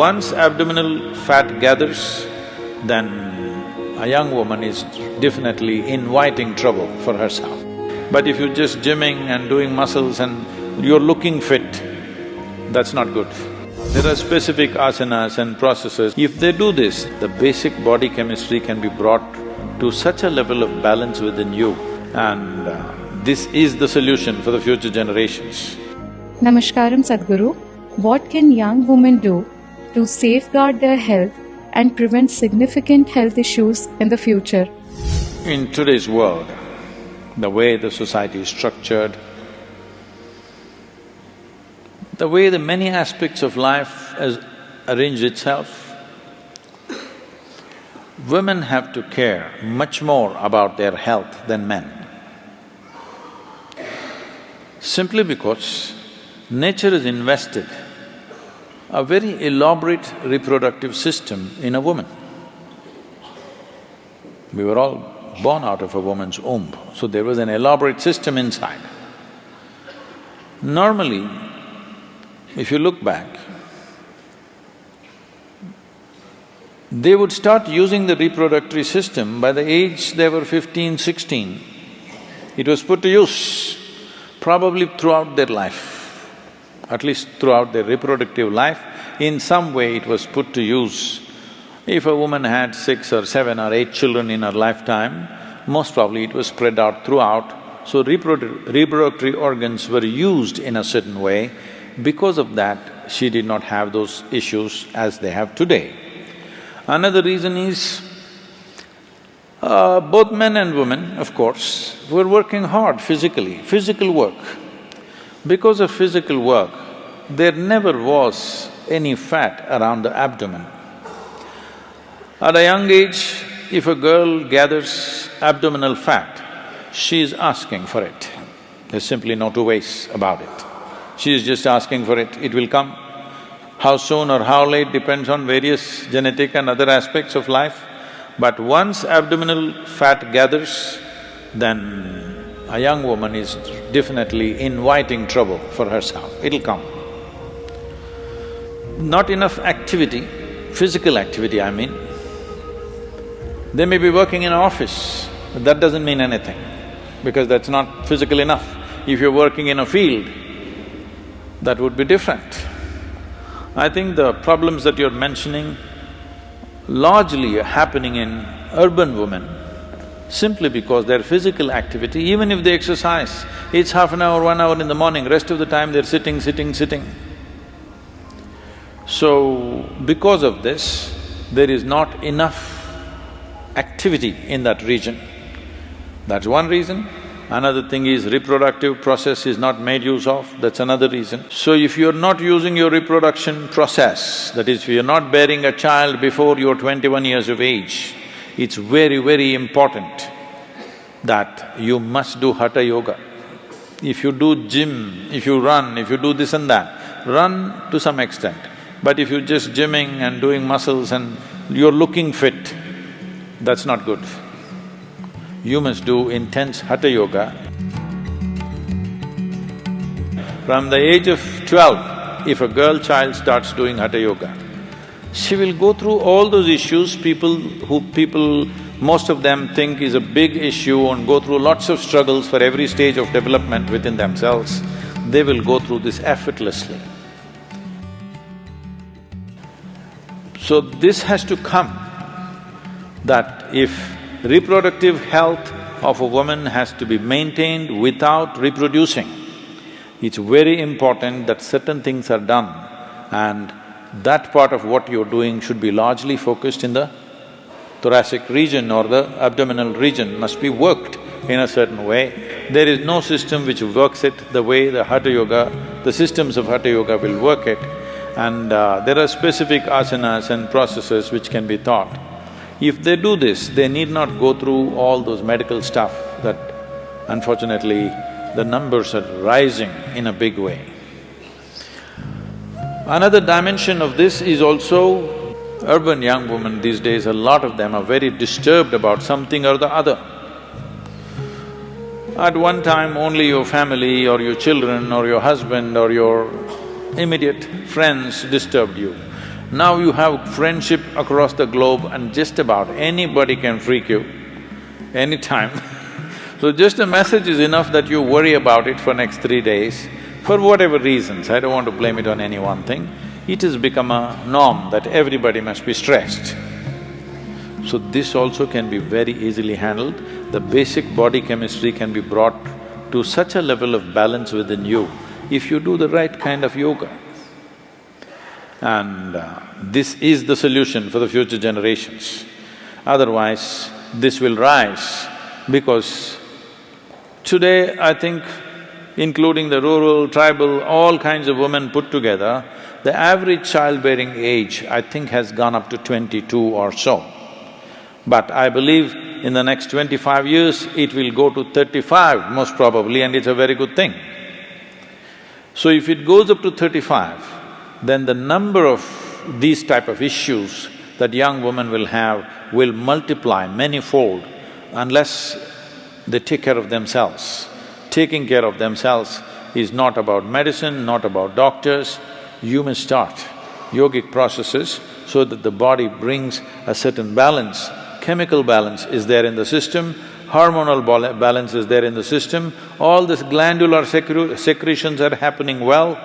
once abdominal fat gathers, then a young woman is definitely inviting trouble for herself. But if you're just gymming and doing muscles and you're looking fit, that's not good. There are specific asanas and processes. If they do this, the basic body chemistry can be brought to such a level of balance within you, and this is the solution for the future generations. Namaskaram Sadhguru. What can young women do to safeguard their health and prevent significant health issues in the future? In today's world, the way the society is structured, the way the many aspects of life has arranged itself, women have to care much more about their health than men. Simply because nature has invested a very elaborate reproductive system in a woman. We were all born out of a woman's womb, so there was an elaborate system inside. Normally, if you look back, they would start using the reproductive system by the age they were 15, 16. It was put to use probably throughout their life, at least throughout their reproductive life, in some way it was put to use. If a woman had 6 or 7 or 8 children in her lifetime, most probably it was spread out throughout, so reproductive organs were used in a certain way. Because of that, she did not have those issues as they have today. Another reason is, both men and women, of course, were working hard physically, physical work. Because of physical work, there never was any fat around the abdomen. At a young age, if a girl gathers abdominal fat, she is asking for it. There's simply no two ways about it. She is just asking for it, it will come. How soon or how late depends on various genetic and other aspects of life. But once abdominal fat gathers, then a young woman is definitely inviting trouble for herself, it'll come. Not enough activity, physical activity I mean. They may be working in an office, but that doesn't mean anything, because that's not physical enough. If you're working in a field, that would be different. I think the problems that you're mentioning largely are happening in urban women simply because their physical activity, even if they exercise, it's half an hour, 1 hour in the morning, rest of the time they're sitting. So, because of this, there is not enough activity in that region. That's one reason. Another thing is reproductive process is not made use of, that's another reason. So if you're not using your reproduction process, that is, if you're not bearing a child before you're 21 years of age, it's very, very important that you must do hatha yoga. If you do gym, if you run, if you do this and that, run to some extent. But if you're just gymming and doing muscles and you're looking fit, that's not good. You must do intense hatha yoga. From the age of 12, if a girl child starts doing hatha yoga, she will go through all those issues most of them think is a big issue and go through lots of struggles for every stage of development within themselves. They will go through this effortlessly. So this has to come, that if reproductive health of a woman has to be maintained without reproducing, it's very important that certain things are done, and that part of what you're doing should be largely focused in the thoracic region or the abdominal region, must be worked in a certain way. There is no system which works it the way the hatha yoga, the systems of hatha yoga will work it, and there are specific asanas and processes which can be taught. If they do this, they need not go through all those medical stuff that unfortunately the numbers are rising in a big way. Another dimension of this is also urban young women these days, a lot of them are very disturbed about something or the other. At one time, only your family or your children or your husband or your immediate friends disturbed you. Now you have friendship across the globe and just about anybody can freak you anytime. So just a message is enough that you worry about it for next 3 days, for whatever reasons. I don't want to blame it on any one thing. It has become a norm that everybody must be stressed. So this also can be very easily handled. The basic body chemistry can be brought to such a level of balance within you if you do the right kind of yoga. And this is the solution for the future generations. Otherwise, this will rise because today, I think, including the rural, tribal, all kinds of women put together, the average childbearing age, I think, has gone up to 22 or so. But I believe in the next 25 years, it will go to 35 most probably, and it's a very good thing. So if it goes up to 35, then the number of these type of issues that young women will have will multiply manyfold unless they take care of themselves. Taking care of themselves is not about medicine, not about doctors. You must start yogic processes so that the body brings a certain balance. Chemical balance is there in the system, hormonal balance is there in the system, all this glandular secretions are happening well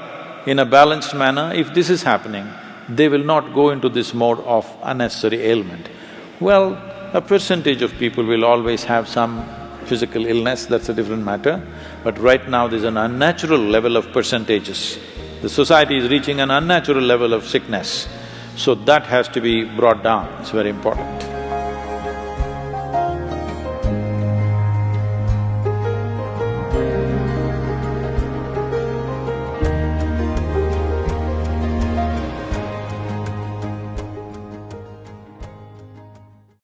in a balanced manner. If this is happening, they will not go into this mode of unnecessary ailment. Well, a percentage of people will always have some physical illness, that's a different matter, but right now there's an unnatural level of percentages. The society is reaching an unnatural level of sickness, so that has to be brought down, it's very important.